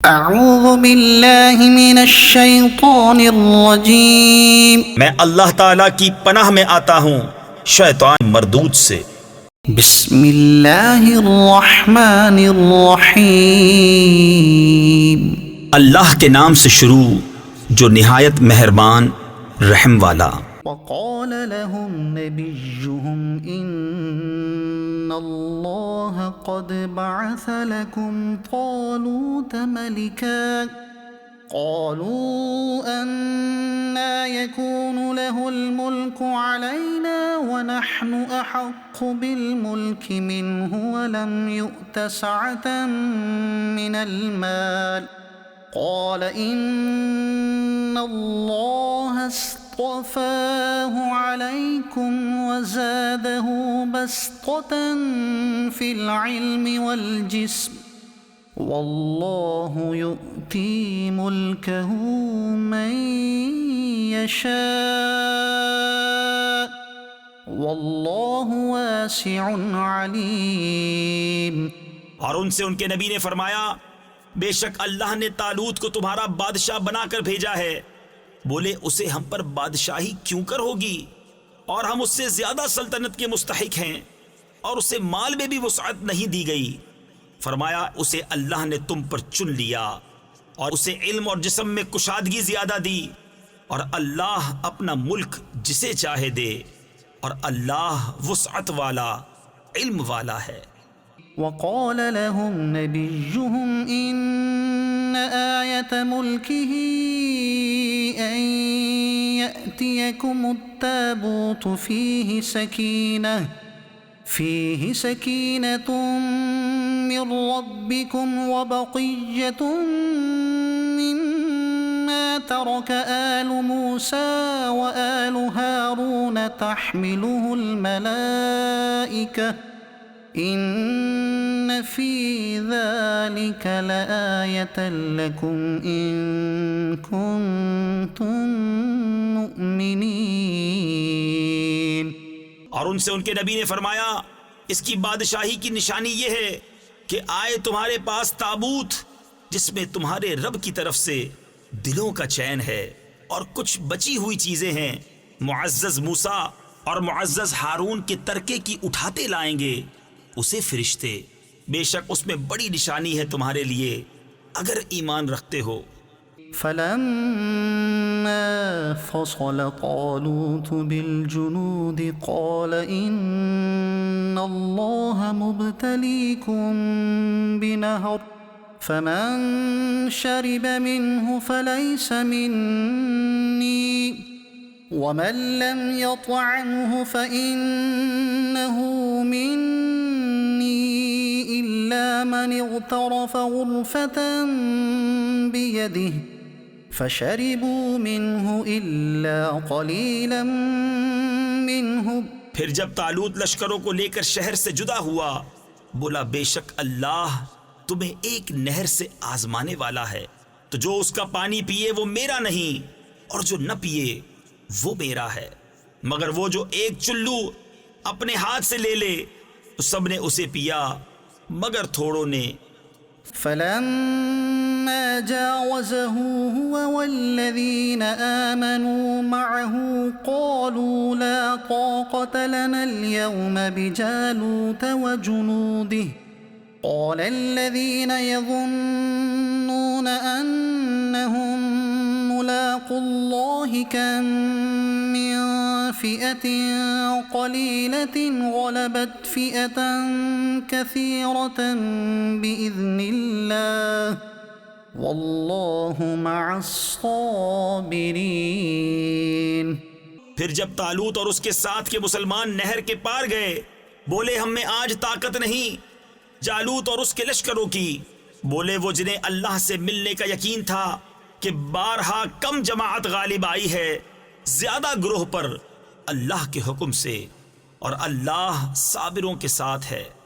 अऊज़ु बिल्लाहि मिनश्शैतानिर्रजीम। मैं अल्लाह ताला की पनाह में आता हूँ शैतान मरदूद से। बिस्मिल्लाहिर्रहमानिर्रहीम। अल्लाह के नाम से शुरू जो निहायत मेहरबान रहम वाला। वक़ाल लहुम नबिय्युहुम इन्नल्लाह क़द बअस लकुम तालूत मलिका क़ालू अन्ना यकूनु लहुल मुल्कु अलैना व नहनु अहक्कु बिल मुल्कि मिन्हु व लम युअत सअतन मिनल माल क़ाल इन्नल्लाह अस्तफ़ाहु अलैकुम व ज़ादहु बस्ततन फ़िल इल्मि वल जिस्म वल्लाहु युअती मुल्कहु मन यशा वल्लाहु वासिउन अलीम। और उनसे उनके नबी ने फरमाया, बेशक अल्लाह ने तालूत को तुम्हारा बादशाह बनाकर भेजा है। बोले, उसे हम पर बादशाही क्यों कर होगी, और हम उससे ज्यादा सल्तनत के मुस्तहिक हैं, और उसे माल में भी वुसअत नहीं दी गई। फरमाया, उसे अल्लाह ने तुम पर चुन लिया और उसे इल्म और जिस्म में कुशादगी ज्यादा दी, और अल्लाह अपना मुल्क जिसे चाहे दे, और अल्लाह वुसअत वाला इल्म वाला है। वक़ाल लहुम नबिय्युहुम इन्न आयत मुल्किही अन यअतियकुमुत ताबूतु फ़ीहि सकीनतुम मिर रब्बिकुम व बक़िय्यतुम मिम्मा तरक आलु मूसा व आलु हारून तहमिलुहुल मलाइका इन्न फ़ी ज़ालिक लआयतन लकुम इन कुन्तुम मुमिनीन। और उनसे उनके नबी ने फरमाया, इसकी बादशाही की निशानी यह है कि आए तुम्हारे पास ताबूत जिसमें तुम्हारे रब की तरफ से दिलों का चैन है, और कुछ बची हुई चीजें हैं। मुअज़्ज़ज़ मूसा और मुअज़्ज़ज़ हारून के तरके की उठाते लाएंगे उसे फरिश्ते। बेशक उसमें बड़ी निशानी है तुम्हारे लिए अगर ईमान रखते हो। फलम्मा फ़सल तालूत बिलजुनूद क़ाल इन्नल्लाह मुब्तलीकुम बिनहर फमन शरिब मिन्हु फलैस मिन्नी वमन लम यतअमहु फ़इन्नहु मिन्नी इल्ला मन इग़तरफ़ ग़ुरफ़तन बियदिहि फ़शरिबू मिन्हु इल्ला क़लीलन मिन्हुम। फिर जब तालूत लश्करों को लेकर शहर से जुदा हुआ, बोला, बेशक अल्लाह तुम्हें एक नहर से आजमाने वाला है, तो जो उसका पानी पिए वो मेरा नहीं, और जो न पिए वो मेरा है, मगर वो जो एक चुल्लू अपने हाथ से ले ले तो सबने उसे पिया मगर थोड़ों ने। फलम्मा जावज़हु हुवा वल्लज़ीन आमनू मअहु क़ालू ला ताक़त लना अल-यौम बिजालूत व जुनूदिहि क़ाल अल्लज़ीन यज़ुन्नून अन्नहुम मुलाक़ुल्लाहि कम मिन फ़िअतिन क़लीलतिन ग़लबत फ़िअतन कसीरतन बिइज़्निल्लाह वल्लाहु मअस-साबिरीन। फिर जब तालूत और उसके साथ के मुसलमान नहर के पार गए, बोले, हम में आज ताकत नहीं जालूत और उसके लश्करों की। बोले, वो जिन्हें अल्लाह से मिलने का यकीन था कि बारहा कम जमाअत गालिब आई है ज्यादा ग्रोह पर अल्लाह के हुक्म से, और अल्लाह साबिरों के साथ है।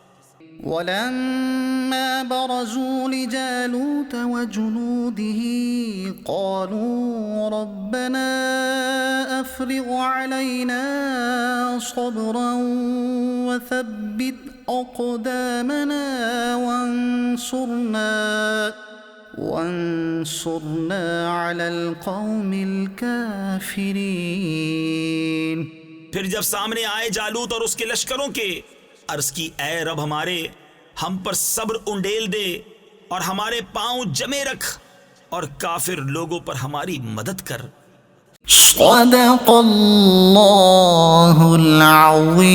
वलम्मा बरज़ू लिजालूत व जुनूदिही क़ालू रब्बना अफ़्रिग़ अलैना सब्रन व थब्बित अक़दामना वंसुरना वंसुरना अलल कौमिल काफिरीन। फिर जब सामने आए जालूत और उसके लश्करों के, अर्ज की ए रब हमारे, हम पर सब्र उंडेल दे और हमारे पांव जमे रख और काफिर लोगों पर हमारी मदद कर। सदक़ल्लाहुल अज़ीम।